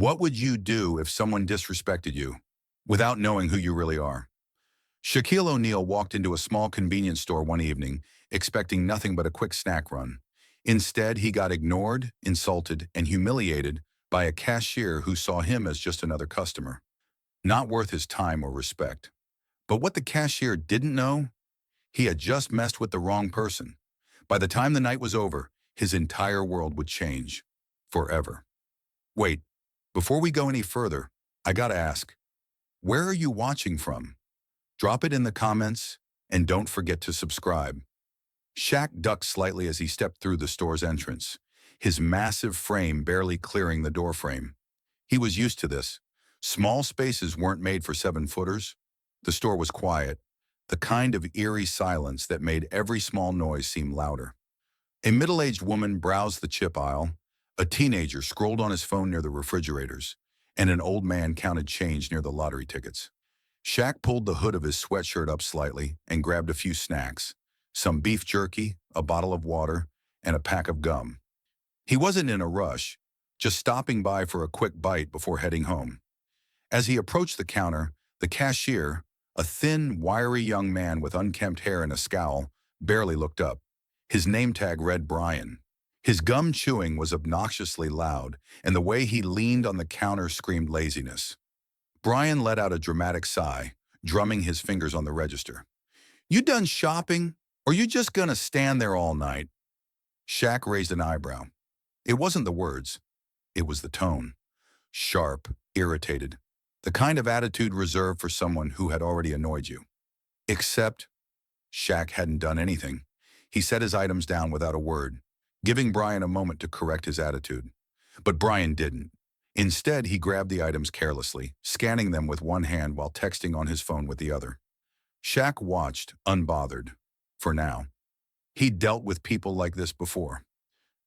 What would you do if someone disrespected you without knowing who you really are? Shaquille O'Neal walked into a small convenience store one evening, expecting nothing but a quick snack run. Instead, he got ignored, insulted, and humiliated by a cashier who saw him as just another customer, not worth his time or respect. But what the cashier didn't know, he had just messed with the wrong person. By the time the night was over, his entire world would change. Forever. Wait, before we go any further, I gotta ask, where are you watching from? Drop it in the comments, and don't forget to subscribe. Shaq ducked slightly as he stepped through the store's entrance, his massive frame barely clearing the doorframe. He was used to this. Small spaces weren't made for 7-footers. The store was quiet, the kind of eerie silence that made every small noise seem louder. A middle-aged woman browsed the chip aisle, a teenager scrolled on his phone near the refrigerators, and an old man counted change near the lottery tickets. Shaq pulled the hood of his sweatshirt up slightly and grabbed a few snacks, some beef jerky, a bottle of water, and a pack of gum. He wasn't in a rush, just stopping by for a quick bite before heading home. As he approached the counter, the cashier, a thin, wiry young man with unkempt hair and a scowl, barely looked up. His name tag read Bryan. His gum chewing was obnoxiously loud, and the way he leaned on the counter screamed laziness. Bryan let out a dramatic sigh, drumming his fingers on the register. "You done shopping, or you just gonna stand there all night?" Shaq raised an eyebrow. It wasn't the words. It was the tone. Sharp, irritated. The kind of attitude reserved for someone who had already annoyed you. Except, Shaq hadn't done anything. He set his items down without a word, giving Bryan a moment to correct his attitude. But Bryan didn't. Instead, he grabbed the items carelessly, scanning them with one hand while texting on his phone with the other. Shaq watched, unbothered. For now. He'd dealt with people like this before.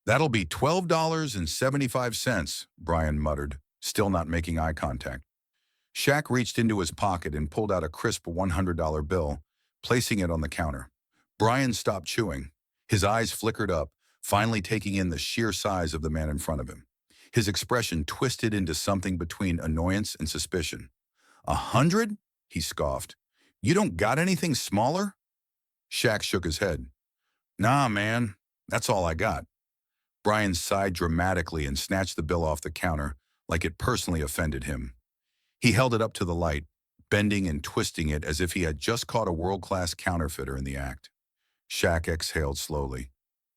"That'll be $12.75, Bryan muttered, still not making eye contact. Shaq reached into his pocket and pulled out a crisp $100 bill, placing it on the counter. Bryan stopped chewing. His eyes flickered up, finally taking in the sheer size of the man in front of him. His expression twisted into something between annoyance and suspicion. "100?" he scoffed. "You don't got anything smaller?" Shaq shook his head. "Nah, man, that's all I got." Bryan sighed dramatically and snatched the bill off the counter like it personally offended him. He held it up to the light, bending and twisting it as if he had just caught a world-class counterfeiter in the act. Shaq exhaled slowly.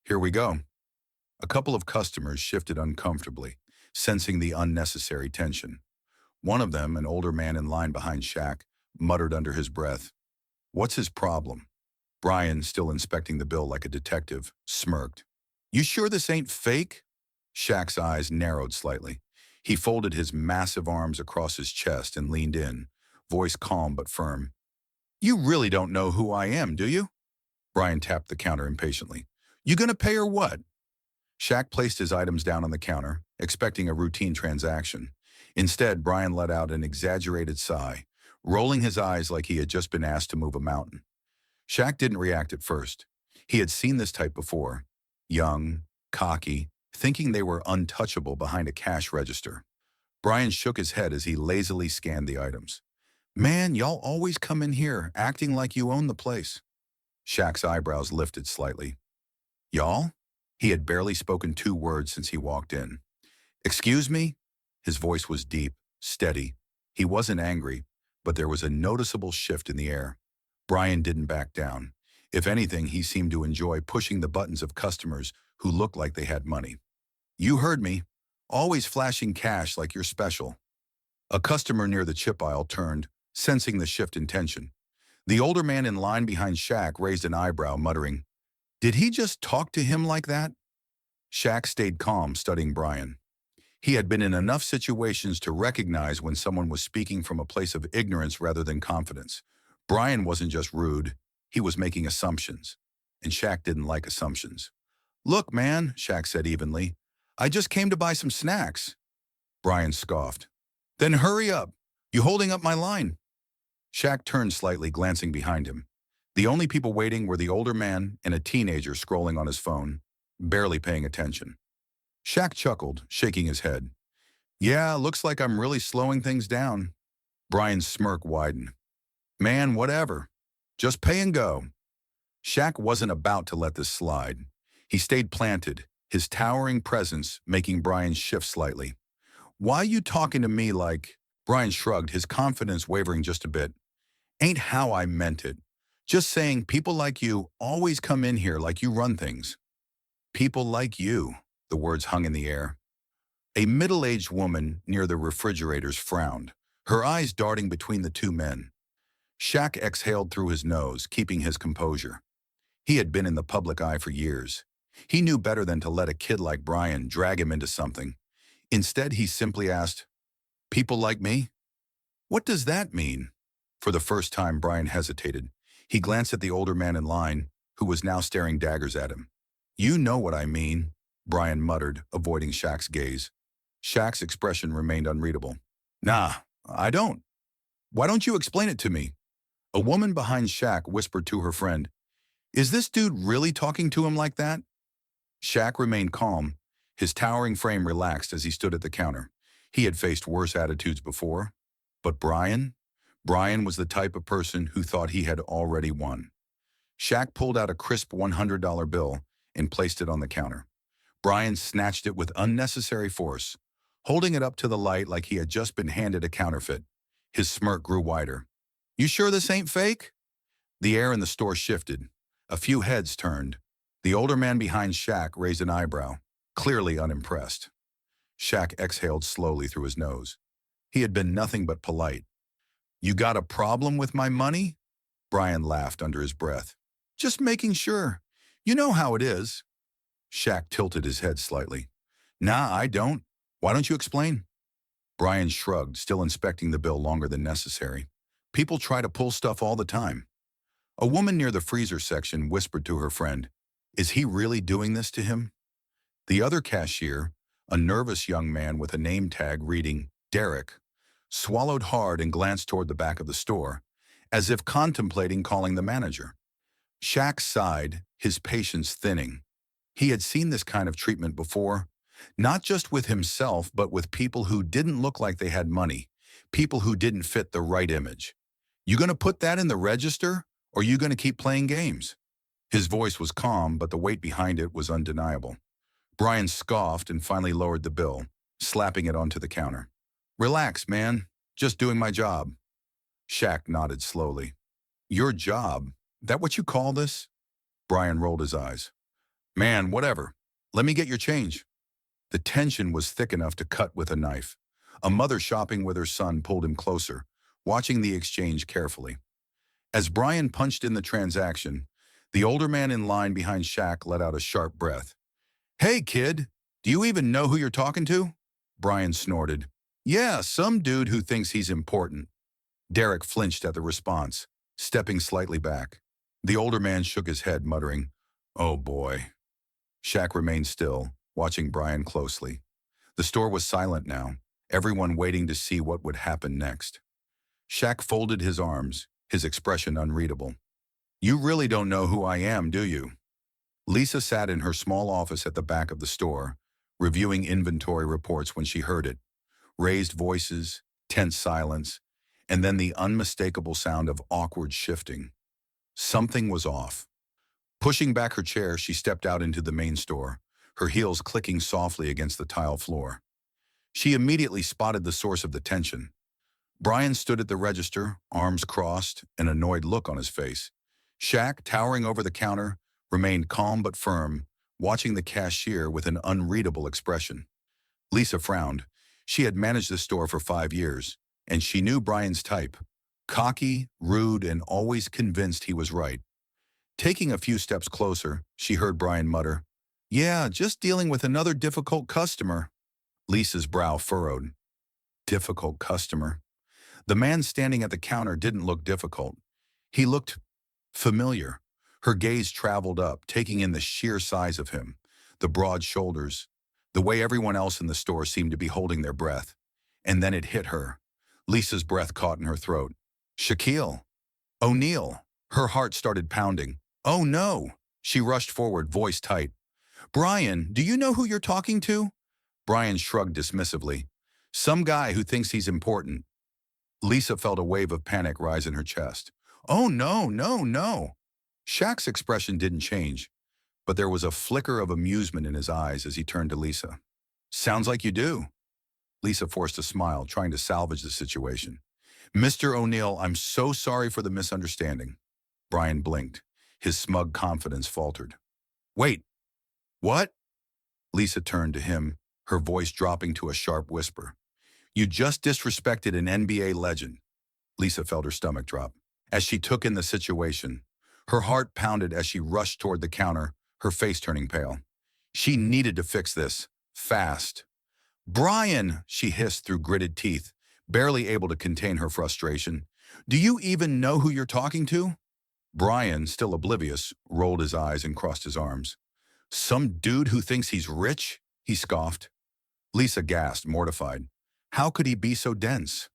"Here we go." A couple of customers shifted uncomfortably, sensing the unnecessary tension. One of them, an older man in line behind Shaq, muttered under his breath, "What's his problem?" Bryan, still inspecting the bill like a detective, smirked. "You sure this ain't fake?" Shaq's eyes narrowed slightly. He folded his massive arms across his chest and leaned in, voice calm but firm. "You really don't know who I am, do you?" Bryan tapped the counter impatiently. "You gonna pay or what?" Shaq placed his items down on the counter, expecting a routine transaction. Instead, Bryan let out an exaggerated sigh, rolling his eyes like he had just been asked to move a mountain. Shaq didn't react at first. He had seen this type before. Young, cocky, thinking they were untouchable behind a cash register. Bryan shook his head as he lazily scanned the items. "Man, y'all always come in here acting like you own the place." Shaq's eyebrows lifted slightly. "Y'all?" He had barely spoken 2 words since he walked in. "Excuse me?" His voice was deep, steady. He wasn't angry, but there was a noticeable shift in the air. Bryan didn't back down. If anything, he seemed to enjoy pushing the buttons of customers who looked like they had money. "You heard me. Always flashing cash like you're special." A customer near the chip aisle turned, sensing the shift in tension. The older man in line behind Shaq raised an eyebrow, muttering, "Did he just talk to him like that?" Shaq stayed calm, studying Bryan. He had been in enough situations to recognize when someone was speaking from a place of ignorance rather than confidence. Bryan wasn't just rude, he was making assumptions, and Shaq didn't like assumptions. "Look, man," Shaq said evenly, "I just came to buy some snacks." Bryan scoffed. "Then hurry up. You holding up my line?" Shaq turned slightly, glancing behind him. The only people waiting were the older man and a teenager scrolling on his phone, barely paying attention. Shaq chuckled, shaking his head. Yeah, looks like I'm really slowing things down. Bryan's smirk widened. Man, whatever. Just pay and go. Shaq wasn't about to let this slide. He stayed planted, his towering presence making Bryan shift slightly. Why you talking to me like... Bryan shrugged, his confidence wavering just a bit. Ain't how I meant it. Just saying people like you always come in here like you run things. People like you, the words hung in the air. A middle-aged woman near the refrigerators frowned, her eyes darting between the two men. Shaq exhaled through his nose, keeping his composure. He had been in the public eye for years. He knew better than to let a kid like Bryan drag him into something. Instead, he simply asked, "People like me? What does that mean?" For the first time, Bryan hesitated. He glanced at the older man in line, who was now staring daggers at him. "You know what I mean," Bryan muttered, avoiding Shaq's gaze. Shaq's expression remained unreadable. "Nah, I don't. Why don't you explain it to me?" A woman behind Shaq whispered to her friend, "Is this dude really talking to him like that?" Shaq remained calm. His towering frame relaxed as he stood at the counter. He had faced worse attitudes before. But Bryan? Bryan was the type of person who thought he had already won. Shaq pulled out a crisp $100 bill and placed it on the counter. Bryan snatched it with unnecessary force, holding it up to the light like he had just been handed a counterfeit. His smirk grew wider. "You sure this ain't fake?" The air in the store shifted. A few heads turned. The older man behind Shaq raised an eyebrow, clearly unimpressed. Shaq exhaled slowly through his nose. He had been nothing but polite. "You got a problem with my money?" Bryan laughed under his breath. "Just making sure. You know how it is." Shaq tilted his head slightly. "Nah, I don't. Why don't you explain?" Bryan shrugged, still inspecting the bill longer than necessary. "People try to pull stuff all the time." A woman near the freezer section whispered to her friend, "Is he really doing this to him?" The other cashier, a nervous young man with a name tag reading Derek, swallowed hard and glanced toward the back of the store, as if contemplating calling the manager. Shaq sighed, his patience thinning. He had seen this kind of treatment before, not just with himself, but with people who didn't look like they had money, people who didn't fit the right image. "You gonna put that in the register, or you gonna keep playing games?" His voice was calm, but the weight behind it was undeniable. Bryan scoffed and finally lowered the bill, slapping it onto the counter. "Relax, man. Just doing my job." Shaq nodded slowly. "Your job? That what you call this?" Bryan rolled his eyes. "Man, whatever. Let me get your change." The tension was thick enough to cut with a knife. A mother shopping with her son pulled him closer, watching the exchange carefully. As Bryan punched in the transaction, the older man in line behind Shaq let out a sharp breath. "Hey, kid, do you even know who you're talking to?" Bryan snorted. "Yeah, some dude who thinks he's important." Derek flinched at the response, stepping slightly back. The older man shook his head, muttering, "Oh boy." Shaq remained still, watching Bryan closely. The store was silent now, everyone waiting to see what would happen next. Shaq folded his arms, his expression unreadable. "You really don't know who I am, do you?" Lisa sat in her small office at the back of the store, reviewing inventory reports when she heard it. Raised voices, tense silence, and then the unmistakable sound of awkward shifting. Something was off. Pushing back her chair, she stepped out into the main store, her heels clicking softly against the tile floor. She immediately spotted the source of the tension. Bryan stood at the register, arms crossed, an annoyed look on his face. Shaq, towering over the counter, remained calm but firm, watching the cashier with an unreadable expression. Lisa frowned. She had managed the store for 5 years, and she knew Bryan's type. Cocky, rude, and always convinced he was right. Taking a few steps closer, she heard Bryan mutter, "Yeah, just dealing with another difficult customer." Lisa's brow furrowed. Difficult customer. The man standing at the counter didn't look difficult. He looked familiar. Her gaze traveled up, taking in the sheer size of him, the broad shoulders, the way everyone else in the store seemed to be holding their breath. And then it hit her. Lisa's breath caught in her throat. Shaquille O'Neal. Her heart started pounding. "Oh no!" She rushed forward, voice tight. "Bryan, do you know who you're talking to?" Bryan shrugged dismissively. Some guy who thinks he's important. Lisa felt a wave of panic rise in her chest. Oh, no, no, no. Shaq's expression didn't change, but there was a flicker of amusement in his eyes as he turned to Lisa. Sounds like you do. Lisa forced a smile, trying to salvage the situation. Mr. O'Neal, I'm so sorry for the misunderstanding. Bryan blinked. His smug confidence faltered. Wait, what? Lisa turned to him, her voice dropping to a sharp whisper. You just disrespected an NBA legend. Lisa felt her stomach drop. As she took in the situation, her heart pounded as she rushed toward the counter, her face turning pale. She needed to fix this, fast. Bryan, she hissed through gritted teeth, barely able to contain her frustration. Do you even know who you're talking to? Bryan, still oblivious, rolled his eyes and crossed his arms. Some dude who thinks he's rich? He scoffed. Lisa gasped, mortified. How could he be so dense?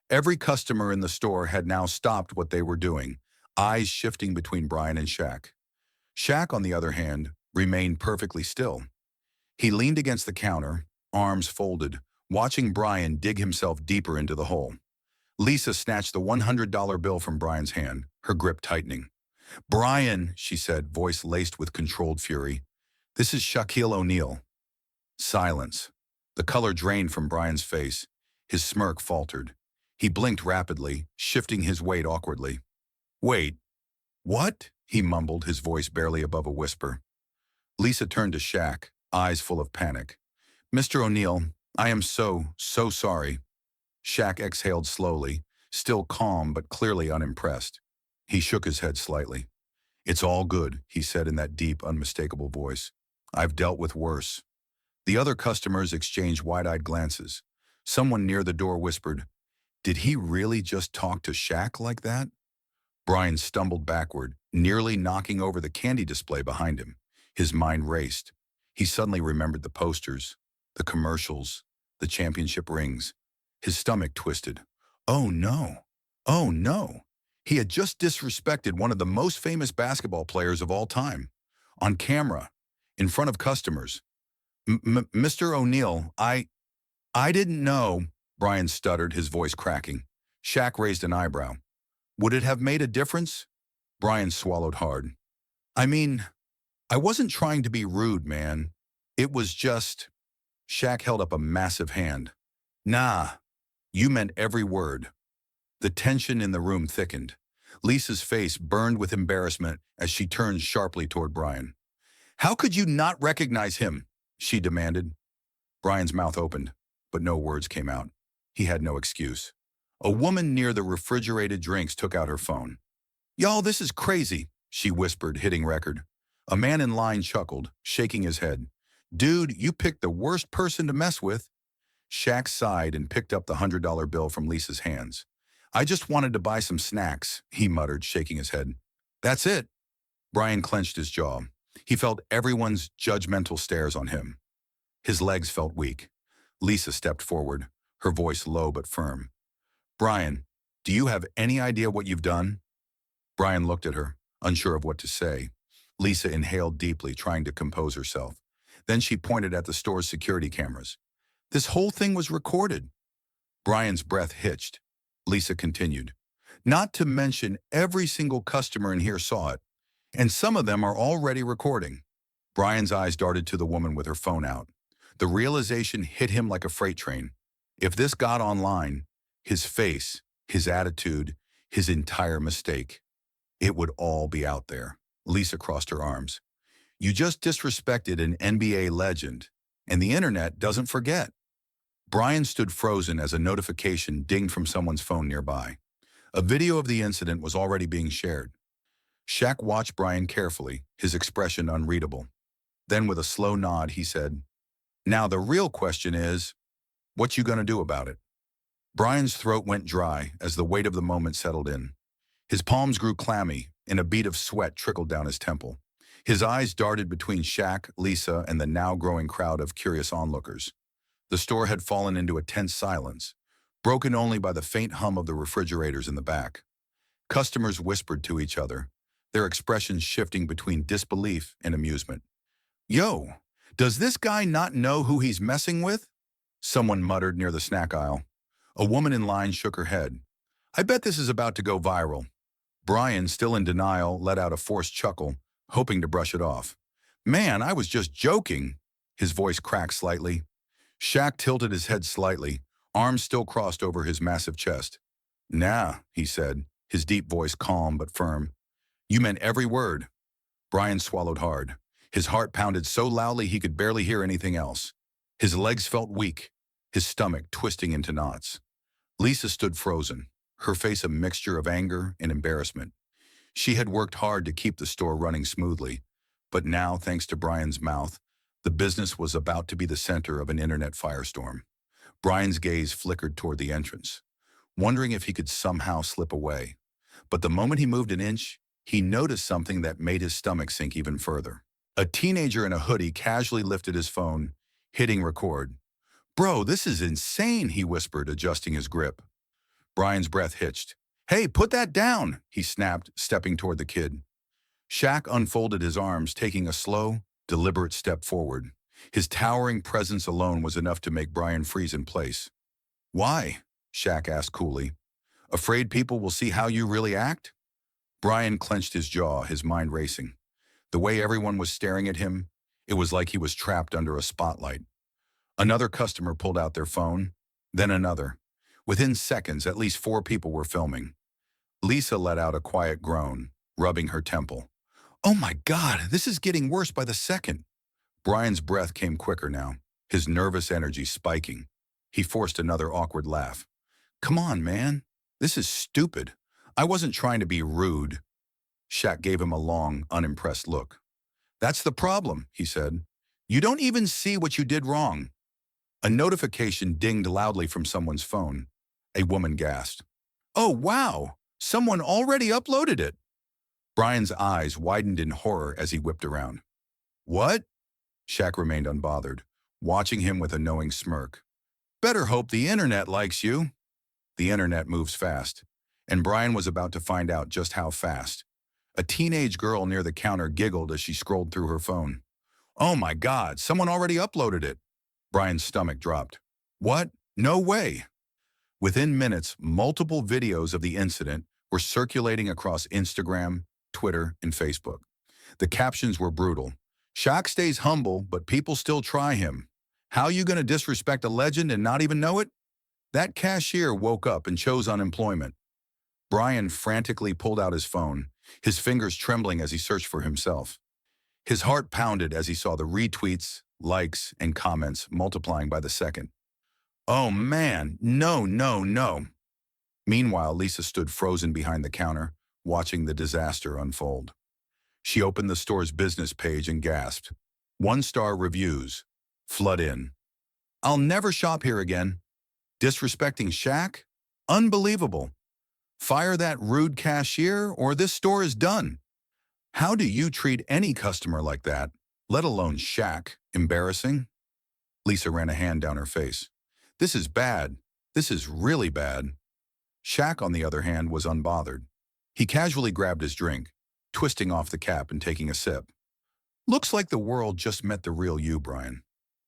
Every customer in the store had now stopped what they were doing, eyes shifting between Bryan and Shaq. Shaq, on the other hand, remained perfectly still. He leaned against the counter, arms folded, watching Bryan dig himself deeper into the hole. Lisa snatched the $100 bill from Bryan's hand, her grip tightening. Bryan, she said, voice laced with controlled fury. This is Shaquille O'Neal. Silence. The color drained from Bryan's face. His smirk faltered. He blinked rapidly, shifting his weight awkwardly. Wait, what? He mumbled, his voice barely above a whisper. Lisa turned to Shaq, eyes full of panic. Mr. O'Neal, I am so sorry. Shaq exhaled slowly, still calm but clearly unimpressed. He shook his head slightly. It's all good, he said in that deep, unmistakable voice. I've dealt with worse. The other customers exchanged wide-eyed glances. Someone near the door whispered, Did he really just talk to Shaq like that? Bryan stumbled backward, nearly knocking over the candy display behind him. His mind raced. He suddenly remembered the posters, the commercials, the championship rings. His stomach twisted. Oh no, oh no. He had just disrespected one of the most famous basketball players of all time. On camera, in front of customers. Mr. O'Neal, I didn't know, Bryan stuttered, his voice cracking. Shaq raised an eyebrow. Would it have made a difference? Bryan swallowed hard. I mean, I wasn't trying to be rude, man. It was just... Shaq held up a massive hand. Nah, you meant every word. The tension in the room thickened. Lisa's face burned with embarrassment as she turned sharply toward Bryan. How could you not recognize him? She demanded. Bryan's mouth opened, but no words came out. He had no excuse. A woman near the refrigerated drinks took out her phone. Y'all, this is crazy, she whispered, hitting record. A man in line chuckled, shaking his head. Dude, you picked the worst person to mess with. Shaq sighed and picked up the $100 bill from Lisa's hands. I just wanted to buy some snacks, he muttered, shaking his head. That's it. Bryan clenched his jaw. He felt everyone's judgmental stares on him. His legs felt weak. Lisa stepped forward, her voice low but firm. Bryan, do you have any idea what you've done? Bryan looked at her, unsure of what to say. Lisa inhaled deeply, trying to compose herself. Then she pointed at the store's security cameras. This whole thing was recorded. Bryan's breath hitched. Lisa continued. Not to mention every single customer in here saw it, and some of them are already recording. Bryan's eyes darted to the woman with her phone out. The realization hit him like a freight train. If this got online, his face, his attitude, his entire mistake, it would all be out there. Lisa crossed her arms. You just disrespected an NBA legend, and the internet doesn't forget. Bryan stood frozen as a notification dinged from someone's phone nearby. A video of the incident was already being shared. Shaq watched Bryan carefully, his expression unreadable. Then with a slow nod, he said, Now the real question is, what you gonna do about it? Bryan's throat went dry as the weight of the moment settled in. His palms grew clammy, and a bead of sweat trickled down his temple. His eyes darted between Shaq, Lisa, and the now growing crowd of curious onlookers. The store had fallen into a tense silence, broken only by the faint hum of the refrigerators in the back. Customers whispered to each other, their expressions shifting between disbelief and amusement. Yo, does this guy not know who he's messing with? Someone muttered near the snack aisle. A woman in line shook her head. I bet this is about to go viral. Bryan, still in denial, let out a forced chuckle, hoping to brush it off. Man, I was just joking. His voice cracked slightly. Shaq tilted his head slightly, arms still crossed over his massive chest. Nah, he said, his deep voice calm but firm. You meant every word. Bryan swallowed hard. His heart pounded so loudly he could barely hear anything else. His legs felt weak, his stomach twisting into knots. Lisa stood frozen, her face a mixture of anger and embarrassment. She had worked hard to keep the store running smoothly, but now, thanks to Bryan's mouth, the business was about to be the center of an internet firestorm. Bryan's gaze flickered toward the entrance, wondering if he could somehow slip away. But the moment he moved an inch, he noticed something that made his stomach sink even further. A teenager in a hoodie casually lifted his phone, hitting record. Bro, this is insane, he whispered, adjusting his grip. Bryan's breath hitched. Hey, put that down, he snapped, stepping toward the kid. Shaq unfolded his arms, taking a slow, deliberate step forward. His towering presence alone was enough to make Bryan freeze in place. Why? Shaq asked coolly. Afraid people will see how you really act? Bryan clenched his jaw, his mind racing. The way everyone was staring at him, it was like he was trapped under a spotlight. Another customer pulled out their phone, then another. Within seconds, at least 4 people were filming. Lisa let out a quiet groan, rubbing her temple. Oh my God, this is getting worse by the second. Bryan's breath came quicker now, his nervous energy spiking. He forced another awkward laugh. Come on, man. This is stupid. I wasn't trying to be rude. Shaq gave him a long, unimpressed look. That's the problem, he said. You don't even see what you did wrong. A notification dinged loudly from someone's phone. A woman gasped. Oh, wow! Someone already uploaded it! Bryan's eyes widened in horror as he whipped around. What? Shaq remained unbothered, watching him with a knowing smirk. Better hope the internet likes you. The internet moves fast, and Bryan was about to find out just how fast. A teenage girl near the counter giggled as she scrolled through her phone. Oh my God, someone already uploaded it. Bryan's stomach dropped. What? No way. Within minutes, multiple videos of the incident were circulating across Instagram, Twitter, and Facebook. The captions were brutal. Shaq stays humble, but people still try him. How you gonna disrespect a legend and not even know it? That cashier woke up and chose unemployment. Bryan frantically pulled out his phone, his fingers trembling as he searched for himself. His heart pounded as he saw the retweets, likes, and comments multiplying by the second. Oh man, no, no, no. Meanwhile, Lisa stood frozen behind the counter, watching the disaster unfold. She opened the store's business page and gasped. 1-star reviews. Flood in. I'll never shop here again. Disrespecting Shaq? Unbelievable. Fire that rude cashier or this store is done. How do you treat any customer like that, let alone Shaq? Embarrassing? Lisa ran a hand down her face. This is bad. This is really bad. Shaq, on the other hand, was unbothered. He casually grabbed his drink, twisting off the cap and taking a sip. Looks like the world just met the real you, Bryan.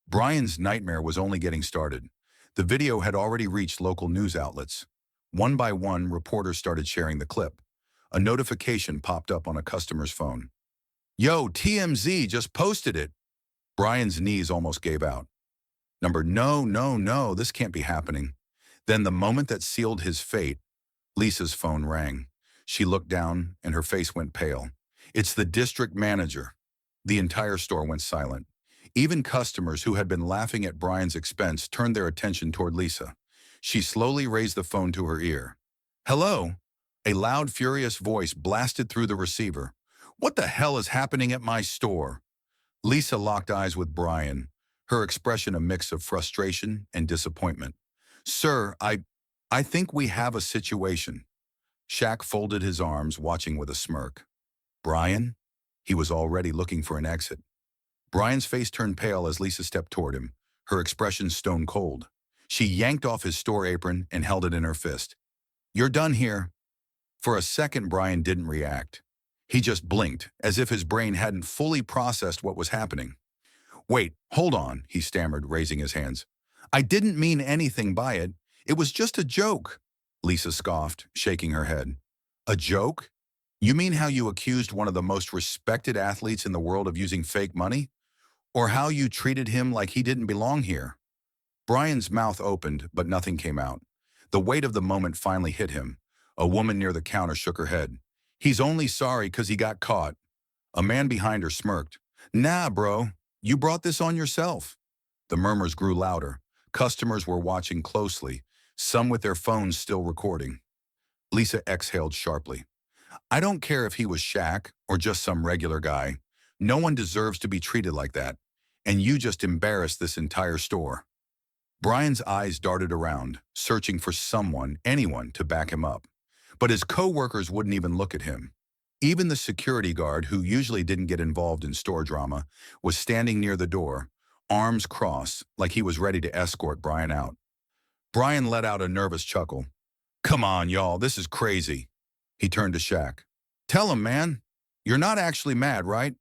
Bryan's nightmare was only getting started. The video had already reached local news outlets. One by one, reporters started sharing the clip. A notification popped up on a customer's phone. Yo, TMZ just posted it. Bryan's knees almost gave out. No, this can't be happening. Then the moment that sealed his fate, Lisa's phone rang. She looked down and her face went pale. It's the district manager. The entire store went silent. Even customers who had been laughing at Bryan's expense turned their attention toward Lisa. She slowly raised the phone to her ear. Hello? A loud, furious voice blasted through the receiver. What the hell is happening at my store? Lisa locked eyes with Bryan, her expression a mix of frustration and disappointment. Sir, I think we have a situation. Shaq folded his arms, watching with a smirk. Bryan? He was already looking for an exit. Bryan's face turned pale as Lisa stepped toward him, her expression stone cold. She yanked off his store apron and held it in her fist. You're done here. For a second, Bryan didn't react. He just blinked, as if his brain hadn't fully processed what was happening. Wait, hold on, he stammered, raising his hands. I didn't mean anything by it. It was just a joke, Lisa scoffed, shaking her head. A joke? You mean how you accused one of the most respected athletes in the world of using fake money? Or how you treated him like he didn't belong here? Bryan's mouth opened, but nothing came out. The weight of the moment finally hit him. A woman near the counter shook her head. He's only sorry 'cause he got caught. A man behind her smirked. Nah, bro, you brought this on yourself. The murmurs grew louder. Customers were watching closely, some with their phones still recording. Lisa exhaled sharply. I don't care if he was Shaq or just some regular guy. No one deserves to be treated like that. And you just embarrassed this entire store. Bryan's eyes darted around, searching for someone, anyone, to back him up. But his co-workers wouldn't even look at him. Even the security guard, who usually didn't get involved in store drama, was standing near the door, arms crossed, like he was ready to escort Bryan out. Bryan let out a nervous chuckle. Come on, y'all, this is crazy. He turned to Shaq. Tell him, man. You're not actually mad, right?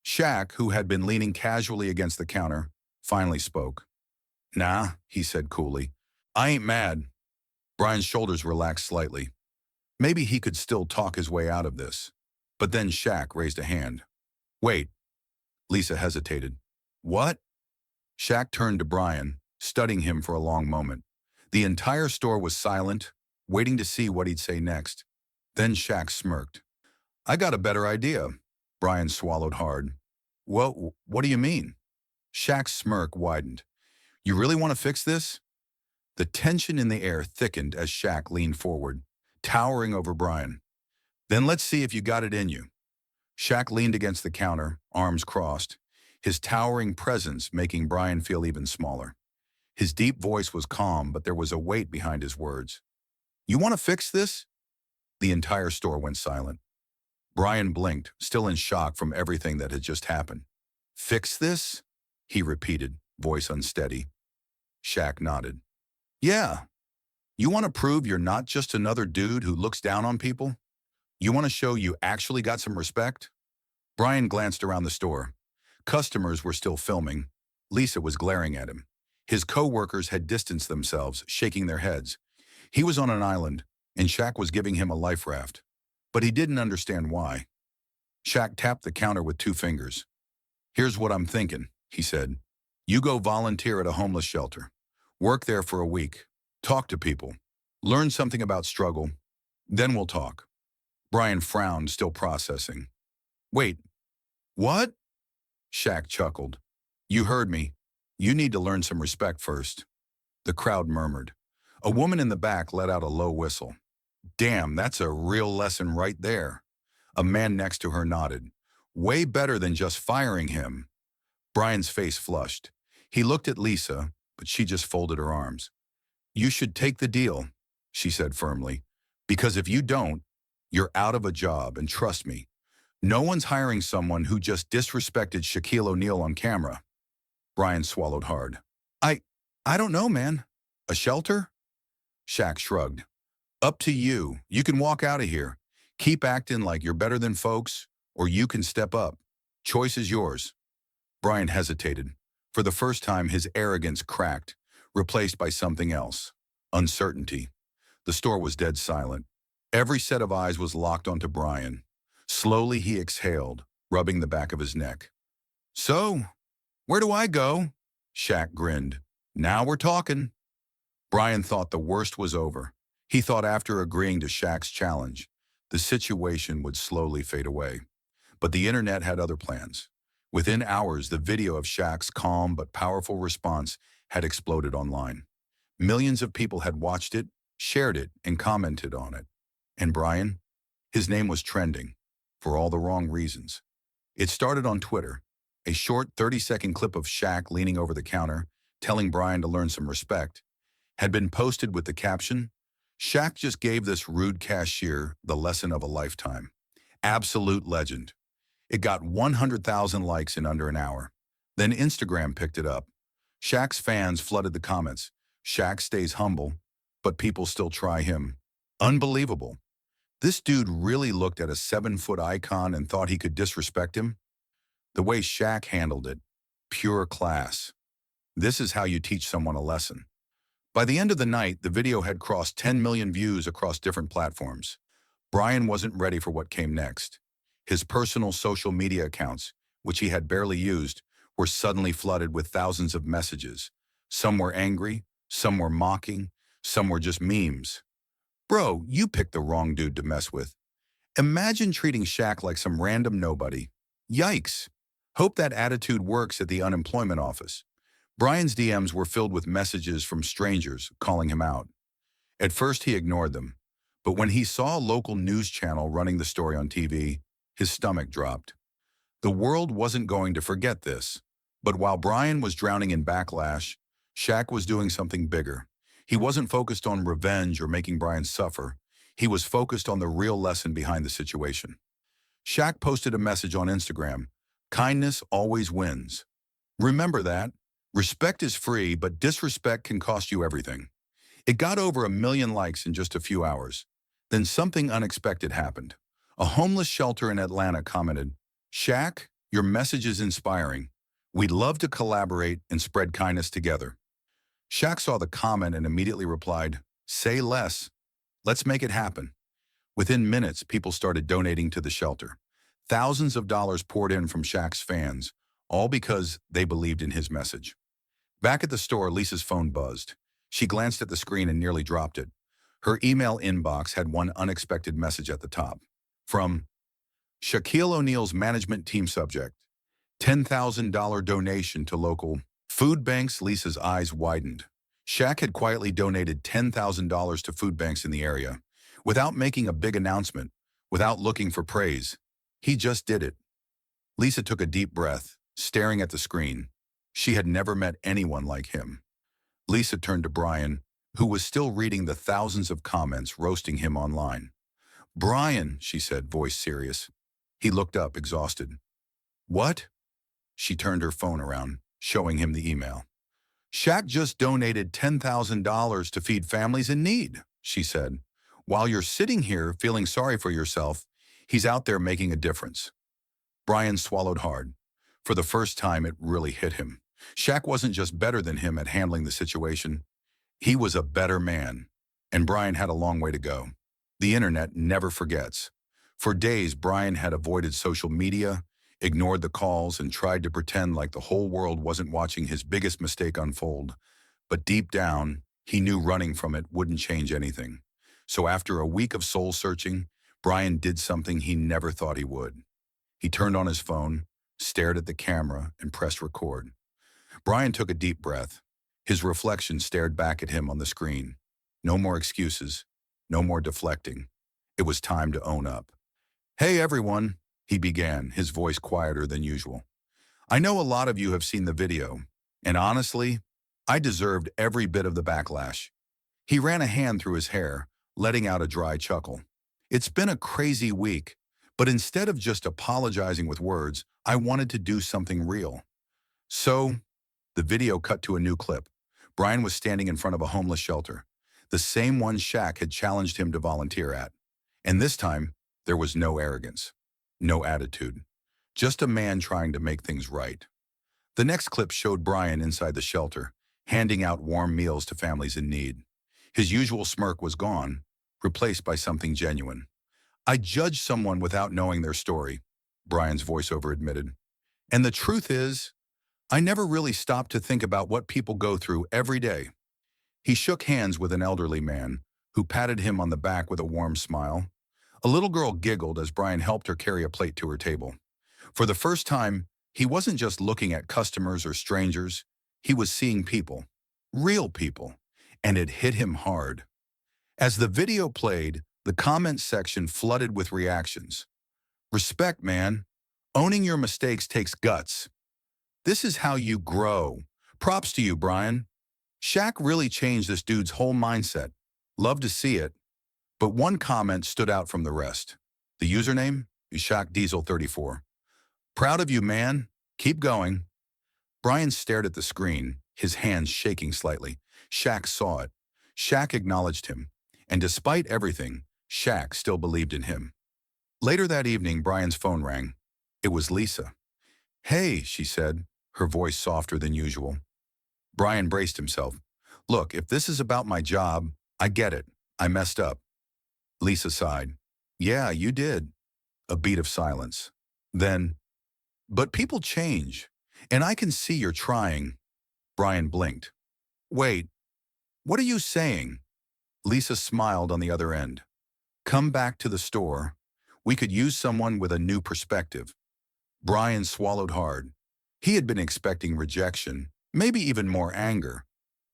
Shaq, who had been leaning casually against the counter, finally spoke. Nah, he said coolly. I ain't mad. Bryan's shoulders relaxed slightly. Maybe he could still talk his way out of this. But then Shaq raised a hand. Wait. Lisa hesitated. What? Shaq turned to Bryan, studying him for a long moment. The entire store was silent, waiting to see what he'd say next. Then Shaq smirked. I got a better idea. Bryan swallowed hard. What do you mean? Shaq's smirk widened. You really want to fix this? The tension in the air thickened as Shaq leaned forward, towering over Bryan. Then let's see if you got it in you. Shaq leaned against the counter, arms crossed, his towering presence making Bryan feel even smaller. His deep voice was calm, but there was a weight behind his words. You want to fix this? The entire store went silent. Bryan blinked, still in shock from everything that had just happened. Fix this? He repeated, voice unsteady. Shaq nodded. Yeah. You want to prove you're not just another dude who looks down on people? You want to show you actually got some respect? Bryan glanced around the store. Customers were still filming. Lisa was glaring at him. His co-workers had distanced themselves, shaking their heads. He was on an island, and Shaq was giving him a life raft. But he didn't understand why. Shaq tapped the counter with 2 fingers. Here's what I'm thinking, he said. You go volunteer at a homeless shelter. Work there for a week. Talk to people. Learn something about struggle. Then we'll talk. Bryan frowned, still processing. Wait, what? Shaq chuckled. You heard me. You need to learn some respect first. The crowd murmured. A woman in the back let out a low whistle. Damn, that's a real lesson right there. A man next to her nodded. Way better than just firing him. Bryan's face flushed. He looked at Lisa, but she just folded her arms. You should take the deal, she said firmly, because if you don't, you're out of a job, and trust me, no one's hiring someone who just disrespected Shaquille O'Neal on camera. Bryan swallowed hard. I don't know, man. A shelter? Shaq shrugged. Up to you. You can walk out of here. Keep acting like you're better than folks, or you can step up. Choice is yours. Bryan hesitated. For the first time, his arrogance cracked, replaced by something else. Uncertainty. The store was dead silent. Every set of eyes was locked onto Bryan. Slowly he exhaled, rubbing the back of his neck. So, where do I go? Shaq grinned. Now we're talking. Bryan thought the worst was over. He thought after agreeing to Shaq's challenge, the situation would slowly fade away. But the internet had other plans. Within hours, the video of Shaq's calm but powerful response had exploded online. Millions of people had watched it, shared it, and commented on it. And Bryan? His name was trending, for all the wrong reasons. It started on Twitter, a short 30-second clip of Shaq leaning over the counter, telling Bryan to learn some respect, had been posted with the caption, Shaq just gave this rude cashier the lesson of a lifetime. Absolute legend. It got 100,000 likes in under an hour. Then Instagram picked it up. Shaq's fans flooded the comments. Shaq stays humble, but people still try him. Unbelievable. This dude really looked at a 7-foot icon and thought he could disrespect him? The way Shaq handled it, pure class. This is how you teach someone a lesson. By the end of the night, the video had crossed 10 million views across different platforms. Bryan wasn't ready for what came next. His personal social media accounts, which he had barely used, were suddenly flooded with thousands of messages. Some were angry, some were mocking, some were just memes. Bro, you picked the wrong dude to mess with. Imagine treating Shaq like some random nobody. Yikes. Hope that attitude works at the unemployment office. Bryan's DMs were filled with messages from strangers calling him out. At first he ignored them, but when he saw a local news channel running the story on TV, his stomach dropped. The world wasn't going to forget this. But while Bryan was drowning in backlash, Shaq was doing something bigger. He wasn't focused on revenge or making Bryan suffer. He was focused on the real lesson behind the situation. Shaq posted a message on Instagram: "Kindness always wins. Remember that. Respect is free, but disrespect can cost you everything." It got over 1 million likes in just a few hours. Then something unexpected happened. A homeless shelter in Atlanta commented, "Shaq, your message is inspiring. We'd love to collaborate and spread kindness together." Shaq saw the comment and immediately replied, "Say less. Let's make it happen." Within minutes, people started donating to the shelter. Thousands of dollars poured in from Shaq's fans, all because they believed in his message. Back at the store, Lisa's phone buzzed. She glanced at the screen and nearly dropped it. Her email inbox had one unexpected message at the top. From Shaquille O'Neal's management team subject, $10,000 donation to local food banks. Lisa's eyes widened. Shaq had quietly donated $10,000 to food banks in the area, without making a big announcement, without looking for praise. He just did it. Lisa took a deep breath, staring at the screen. She had never met anyone like him. Lisa turned to Bryan, who was still reading the thousands of comments roasting him online. "Bryan," she said, voice serious. He looked up, exhausted. "What?" She turned her phone around, showing him the email. "Shaq just donated $10,000 to feed families in need," she said. "While you're sitting here feeling sorry for yourself, he's out there making a difference." Bryan swallowed hard. For the first time, it really hit him. Shaq wasn't just better than him at handling the situation. He was a better man, and Bryan had a long way to go. The internet never forgets. For days, Bryan had avoided social media, ignored the calls, and tried to pretend like the whole world wasn't watching his biggest mistake unfold. But deep down, he knew running from it wouldn't change anything. So after a week of soul-searching, Bryan did something he never thought he would. He turned on his phone, stared at the camera, and pressed record. Bryan took a deep breath. His reflection stared back at him on the screen. No more excuses, no more deflecting. It was time to own up. "Hey everyone," he began, his voice quieter than usual. "I know a lot of you have seen the video, and honestly, I deserved every bit of the backlash." He ran a hand through his hair, letting out a dry chuckle. "It's been a crazy week, but instead of just apologizing with words, I wanted to do something real." So, the video cut to a new clip. Bryan was standing in front of a homeless shelter, the same one Shaq had challenged him to volunteer at. And this time, there was no arrogance, no attitude, just a man trying to make things right. The next clip showed Bryan inside the shelter, handing out warm meals to families in need. His usual smirk was gone, replaced by something genuine. "I judge someone without knowing their story," Bryan's voiceover admitted. "And the truth is, I never really stopped to think about what people go through every day." He shook hands with an elderly man, who patted him on the back with a warm smile. A little girl giggled as Bryan helped her carry a plate to her table. For the first time, he wasn't just looking at customers or strangers. He was seeing people, real people, and it hit him hard. As the video played, the comment section flooded with reactions. "Respect, man. Owning your mistakes takes guts. This is how you grow. Props to you, Bryan. Shaq really changed this dude's whole mindset. Love to see it." But one comment stood out from the rest. The username is ShaqDiesel34. "Proud of you, man. Keep going." Bryan stared at the screen, his hands shaking slightly. Shaq saw it. Shaq acknowledged him. And despite everything, Shaq still believed in him. Later that evening, Bryan's phone rang. It was Lisa. "Hey," she said, her voice softer than usual. Bryan braced himself. Look, if this is about my job, I get it. I messed up. Lisa sighed. Yeah, you did. A beat of silence. Then, but people change, and I can see you're trying. Bryan blinked. Wait, what are you saying? Lisa smiled on the other end. Come back to the store. We could use someone with a new perspective. Bryan swallowed hard. He had been expecting rejection, maybe even more anger.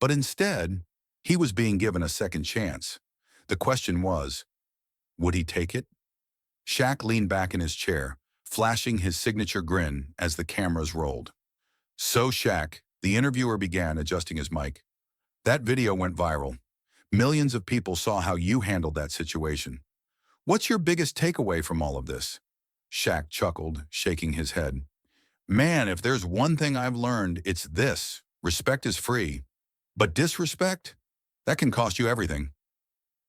But instead, he was being given a second chance. The question was, would he take it? Shaq leaned back in his chair, flashing his signature grin as the cameras rolled. So Shaq, the interviewer began, adjusting his mic. That video went viral. Millions of people saw how you handled that situation. What's your biggest takeaway from all of this? Shaq chuckled, shaking his head. Man, if there's one thing I've learned, it's this. Respect is free. But disrespect? That can cost you everything.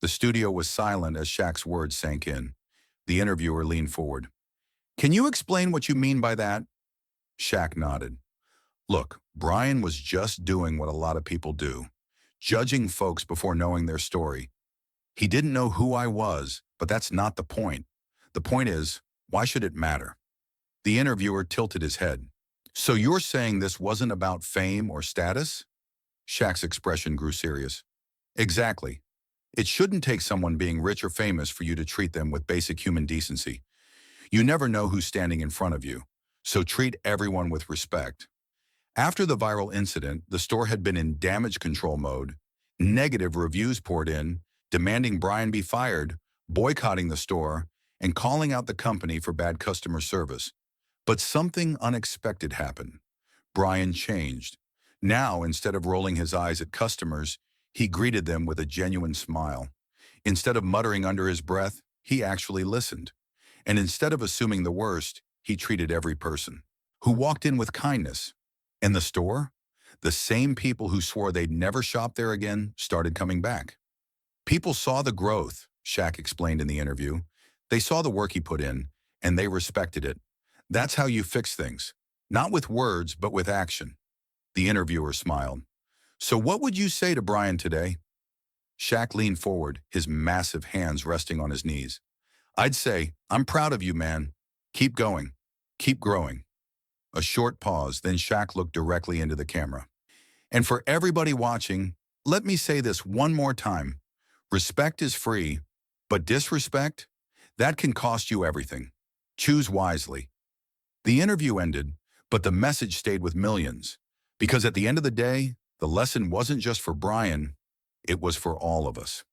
The studio was silent as Shaq's words sank in. The interviewer leaned forward. Can you explain what you mean by that? Shaq nodded. Look, Bryan was just doing what a lot of people do, judging folks before knowing their story. He didn't know who I was, but that's not the point. The point is, why should it matter? The interviewer tilted his head. So you're saying this wasn't about fame or status? Shaq's expression grew serious. Exactly. It shouldn't take someone being rich or famous for you to treat them with basic human decency. You never know who's standing in front of you, so treat everyone with respect. After the viral incident, the store had been in damage control mode. Negative reviews poured in, demanding Bryan be fired, boycotting the store, and calling out the company for bad customer service. But something unexpected happened. Bryan changed. Now, instead of rolling his eyes at customers, he greeted them with a genuine smile. Instead of muttering under his breath, he actually listened. And instead of assuming the worst, he treated every person who walked in with kindness. In the store, the same people who swore they'd never shop there again started coming back. People saw the growth, Shaq explained in the interview. They saw the work he put in, and they respected it. That's how you fix things. Not with words, but with action. The interviewer smiled. So what would you say to Bryan today? Shaq leaned forward, his massive hands resting on his knees. I'd say, I'm proud of you, man. Keep going. Keep growing. A short pause, then Shaq looked directly into the camera. And for everybody watching, let me say this one more time. Respect is free, but disrespect, that can cost you everything. Choose wisely. The interview ended, but the message stayed with millions. Because at the end of the day, the lesson wasn't just for Bryan, it was for all of us.